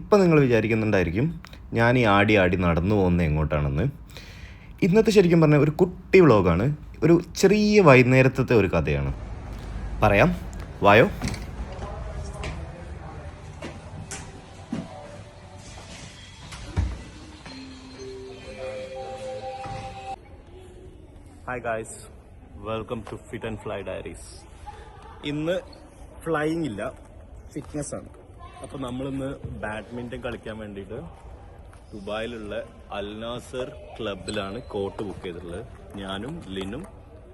ഇപ്പം നിങ്ങൾ വിചാരിക്കുന്നുണ്ടായിരിക്കും ഞാൻ ഈ ആടി നടന്നു പോകുന്നത് എങ്ങോട്ടാണെന്ന്. ഇന്നത്തെ ശരിക്കും പറഞ്ഞാൽ ഒരു കുട്ടി വ്ളോഗാണ്. ഒരു ചെറിയ വൈകുന്നേരത്തെ ഒരു കഥയാണ്. പറയാം, വായോ. Hi guys, welcome to fit and fly diaries. ഇന്ന് ഫ്ലൈയിങ് ഇല്ല, ഫിറ്റ്നസ് ആണ്. അപ്പോൾ നമ്മളിന്ന് ബാഡ്മിൻ്റൺ കളിക്കാൻ വേണ്ടിയിട്ട് ദുബായിലുള്ള അൽനാസർ ക്ലബിലാണ് കോർട്ട് ബുക്ക് ചെയ്തിട്ടുള്ളത്. ഞാനും ലിനും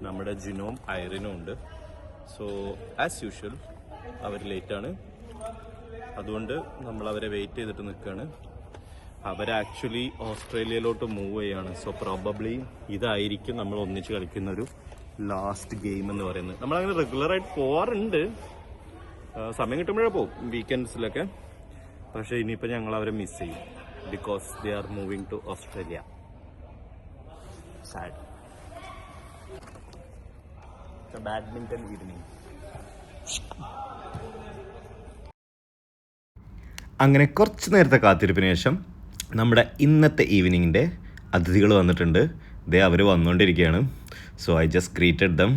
നമ്മുടെ ജിനോം ഐറിനും ഉണ്ട്. സോ ആസ് യൂഷ്വൽ അവർ ലേറ്റാണ്, അതുകൊണ്ട് നമ്മൾ അവരെ വെയിറ്റ് ചെയ്തിട്ട് നിൽക്കുകയാണ്. അവർ ആക്ച്വലി ഓസ്ട്രേലിയയിലോട്ട് മൂവ് ചെയ്യാണ്. സോ പ്രോബബ്ലി ഇതായിരിക്കും നമ്മൾ ഒന്നിച്ച് കളിക്കുന്ന ഒരു ലാസ്റ്റ് ഗെയിം എന്ന് പറയുന്നത്. നമ്മളങ്ങനെ റെഗുലറായിട്ട് പോവാറുണ്ട്, സമയം കിട്ടുമ്പോഴേ പോകും, വീക്കെൻഡ്സിലൊക്കെ. പക്ഷേ ഇനിയിപ്പോൾ ഞങ്ങൾ അവരെ മിസ് ചെയ്യും, because they are moving to Australia. Sad. Badminton evening. അങ്ങനെ കുറച്ച് നേരത്തെ കാത്തിരിപ്പിന് ശേഷം നമ്മുടെ ഇന്നത്തെ ഈവനിങ്ങിൻ്റെ അതിഥികൾ വന്നിട്ടുണ്ട്. ദേ അവർ വന്നുകൊണ്ടിരിക്കുകയാണ്. So I just greeted dum.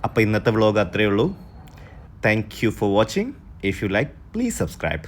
അപ്പോൾ ഇന്നത്തെ വ്ളോഗ് അത്രയേ ഉള്ളൂ. Thank you for watching. If you like, please subscribe.